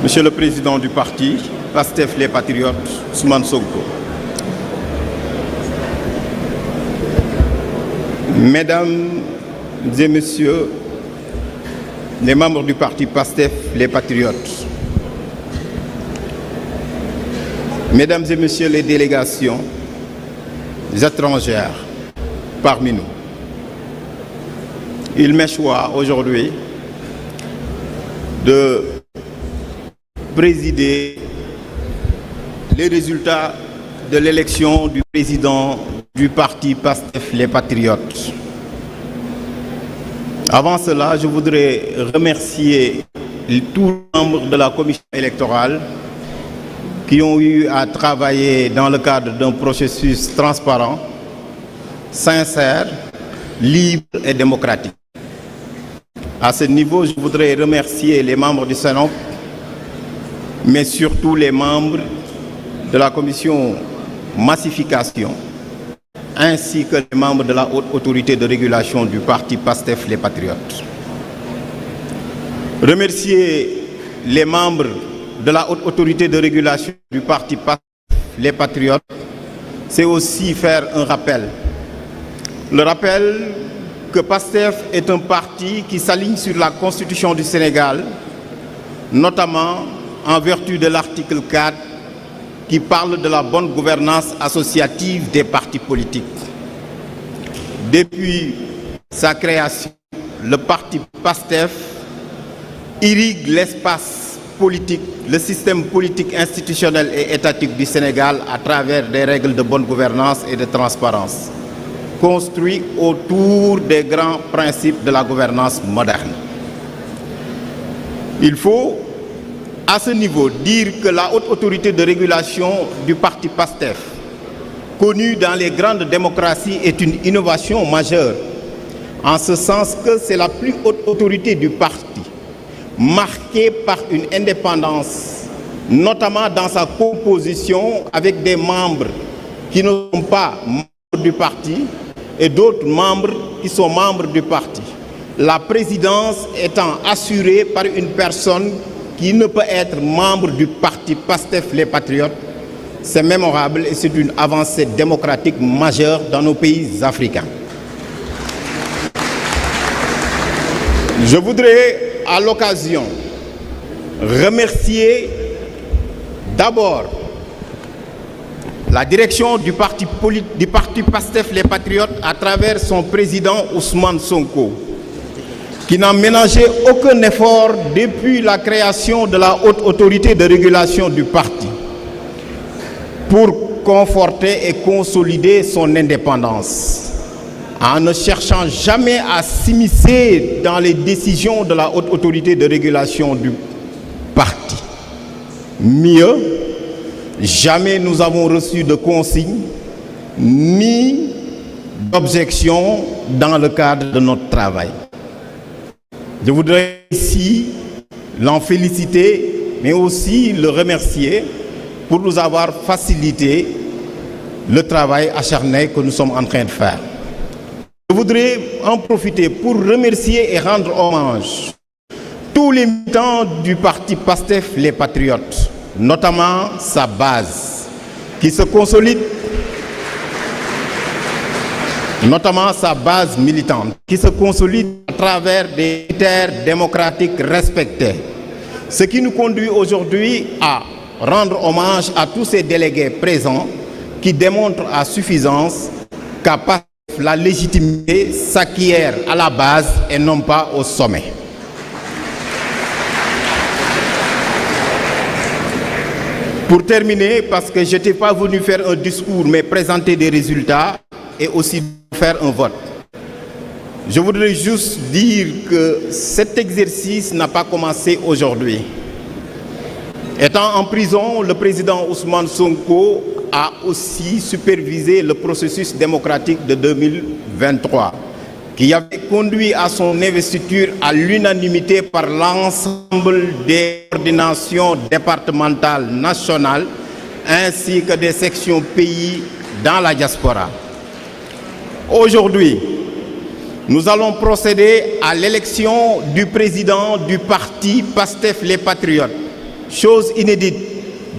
Monsieur le Président du parti, Pastef les Patriotes, Ousmane Sonko. Mesdames et Messieurs les membres du parti Pastef les Patriotes, Mesdames et Messieurs les délégations étrangères parmi nous, il m'est choix aujourd'hui de présider les résultats de l'élection du président du parti Pastef les Patriotes. Avant cela, je voudrais remercier tous les membres de la commission électorale qui ont eu à travailler dans le cadre d'un processus transparent, sincère, libre et démocratique. À ce niveau, je voudrais remercier les membres du Sénat, mais surtout les membres de la commission massification, ainsi que les membres de la haute autorité de régulation du parti Pastef les Patriotes. Remercier les membres de la haute autorité de régulation du parti Pastef les Patriotes, c'est aussi faire un rappel. Le rappel que Pastef est un parti qui s'aligne sur la Constitution du Sénégal, notamment en vertu de l'article 4 qui parle de la bonne gouvernance associative des partis politiques. Depuis sa création, le parti Pastef irrigue l'espace politique, le système politique institutionnel et étatique du Sénégal à travers des règles de bonne gouvernance et de transparence, construit autour des grands principes de la gouvernance moderne. Il faut, à ce niveau, dire que la haute autorité de régulation du parti Pastef, connue dans les grandes démocraties, est une innovation majeure, en ce sens que c'est la plus haute autorité du parti, marquée par une indépendance, notamment dans sa composition avec des membres qui ne sont pas membres du parti, et d'autres membres qui sont membres du parti. La présidence étant assurée par une personne qui ne peut être membre du parti Pastef les Patriotes, c'est mémorable et c'est une avancée démocratique majeure dans nos pays africains. Je voudrais à l'occasion remercier d'abord la direction du parti Pastef les Patriotes à travers son président Ousmane Sonko, qui n'a ménagé aucun effort depuis la création de la haute autorité de régulation du parti pour conforter et consolider son indépendance, en ne cherchant jamais à s'immiscer dans les décisions de la haute autorité de régulation du parti. Mieux, jamais nous avons reçu de consignes ni d'objections dans le cadre de notre travail. Je voudrais ici l'en féliciter, mais aussi le remercier pour nous avoir facilité le travail acharné que nous sommes en train de faire. Je voudrais en profiter pour remercier et rendre hommage tous les militants du parti Pastef les Patriotes, notamment sa base, qui se consolide, notamment sa base militante, qui se consolide à travers des critères démocratiques respectés. Ce qui nous conduit aujourd'hui à rendre hommage à tous ces délégués présents qui démontrent à suffisance qu'à Pastef, la légitimité s'acquiert à la base et non pas au sommet. Pour terminer, parce que je n'étais pas venu faire un discours, mais présenter des résultats et aussi faire un vote. Je voudrais juste dire que cet exercice n'a pas commencé aujourd'hui. Étant en prison, le président Ousmane Sonko a aussi supervisé le processus démocratique de 2023, qui avait conduit à son investiture à l'unanimité par l'ensemble des coordinations départementales nationales ainsi que des sections pays dans la diaspora. Aujourd'hui, nous allons procéder à l'élection du président du parti Pastef les Patriotes, chose inédite.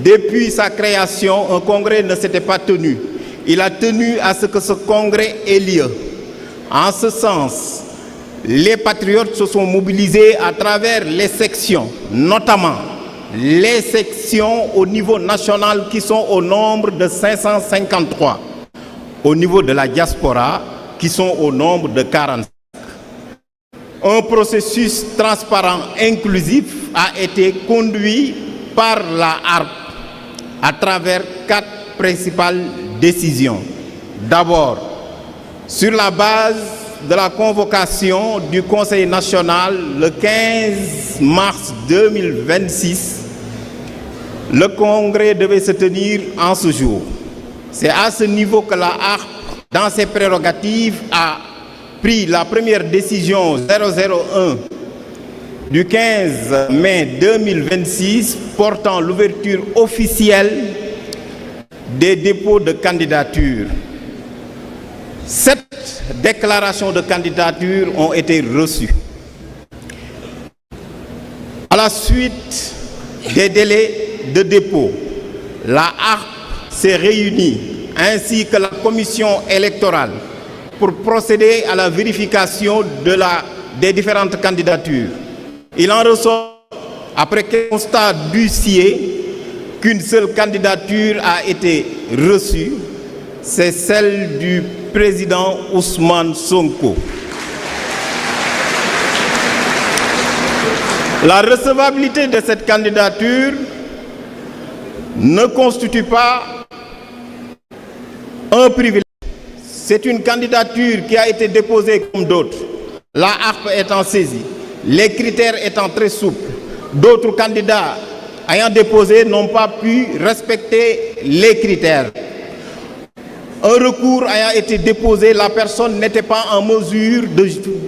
Depuis sa création, un congrès ne s'était pas tenu. Il a tenu à ce que ce congrès ait lieu. En ce sens, les patriotes se sont mobilisés à travers les sections, notamment les sections au niveau national qui sont au nombre de 553, au niveau de la diaspora qui sont au nombre de 45. Un processus transparent, inclusif a été conduit par la HARP à travers 4 principales décisions. D'abord, sur la base de la convocation du Conseil national le 15 mars 2026, le congrès devait se tenir en ce jour. C'est à ce niveau que la HARP, dans ses prérogatives, a pris la première décision 001 du 15 mai 2026 portant l'ouverture officielle des dépôts de candidature. 7 déclarations de candidature ont été reçues. À la suite des délais de dépôt, la HARP s'est réunie ainsi que la commission électorale pour procéder à la vérification des différentes candidatures. Il en ressort, après constat d'huissier, qu'une seule candidature a été reçue, c'est celle du président Ousmane Sonko. La recevabilité de cette candidature ne constitue pas un privilège. C'est une candidature qui a été déposée comme d'autres, la HARP étant saisie, les critères étant très souples. D'autres candidats ayant déposé n'ont pas pu respecter les critères. Un recours ayant été déposé, la personne n'était pas en mesure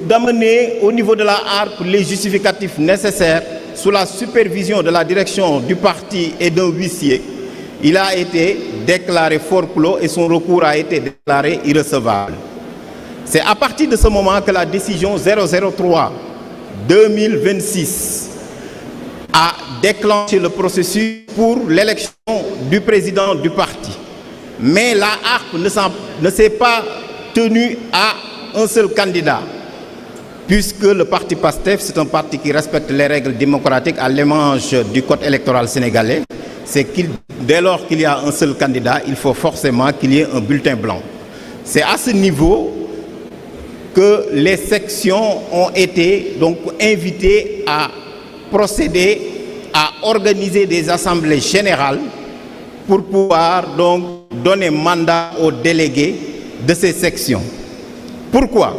d'amener au niveau de la HARP les justificatifs nécessaires sous la supervision de la direction du parti et d'un huissier. Il a été déclaré forclos et son recours a été déclaré irrecevable. C'est à partir de ce moment que la décision 003-2026 a déclenché le processus pour l'élection du président du parti. Mais la HARP ne s'est pas tenue à un seul candidat, puisque le parti PASTEF, c'est un parti qui respecte les règles démocratiques à l'image du code électoral sénégalais. C'est que dès lors qu'il y a un seul candidat, il faut forcément qu'il y ait un bulletin blanc. C'est à ce niveau que les sections ont été donc invitées à procéder à organiser des assemblées générales pour pouvoir donc donner mandat aux délégués de ces sections. Pourquoi?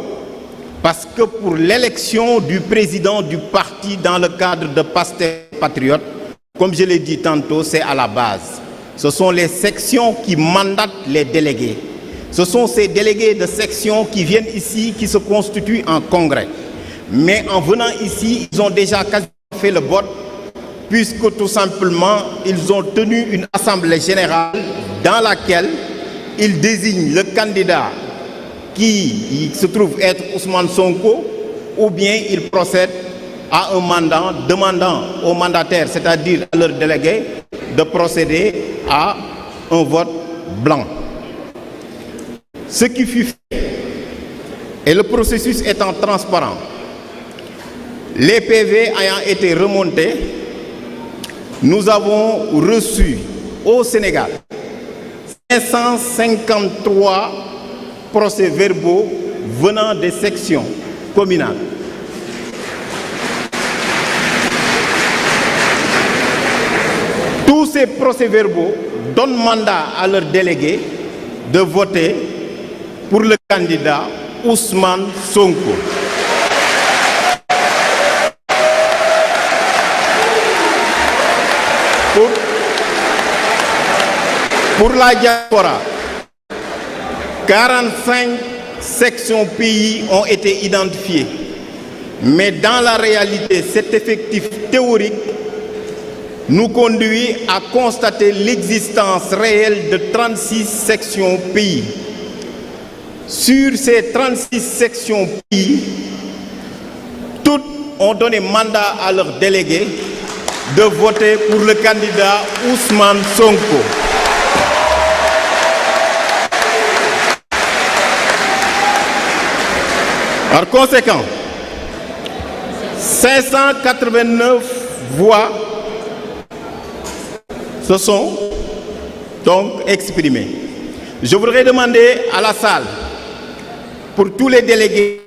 Parce que pour l'élection du président du parti dans le cadre de PASTEF Patriote, comme je l'ai dit tantôt, c'est à la base. Ce sont les sections qui mandatent les délégués. Ce sont ces délégués de section qui viennent ici, qui se constituent en congrès. Mais en venant ici, ils ont déjà quasiment fait le vote, puisque tout simplement, ils ont tenu une assemblée générale dans laquelle ils désignent le candidat qui se trouve être Ousmane Sonko, ou bien ils procèdent à un mandat demandant aux mandataires, c'est-à-dire à leurs délégués, de procéder à un vote blanc. Ce qui fut fait, et le processus étant transparent, les PV ayant été remontés, nous avons reçu au Sénégal 553 procès-verbaux venant des sections communales. Tous ces procès-verbaux donnent mandat à leurs délégués de voter pour le candidat Ousmane Sonko. Pour la diaspora, 45 sections pays ont été identifiées. Mais dans la réalité, cet effectif théorique nous conduit à constater l'existence réelle de 36 sections pays. Sur ces 36 sections pays, toutes ont donné mandat à leurs délégués de voter pour le candidat Ousmane Sonko. Par conséquent, 589 voix se sont donc exprimées. Je voudrais demander à la salle, pour tous les délégués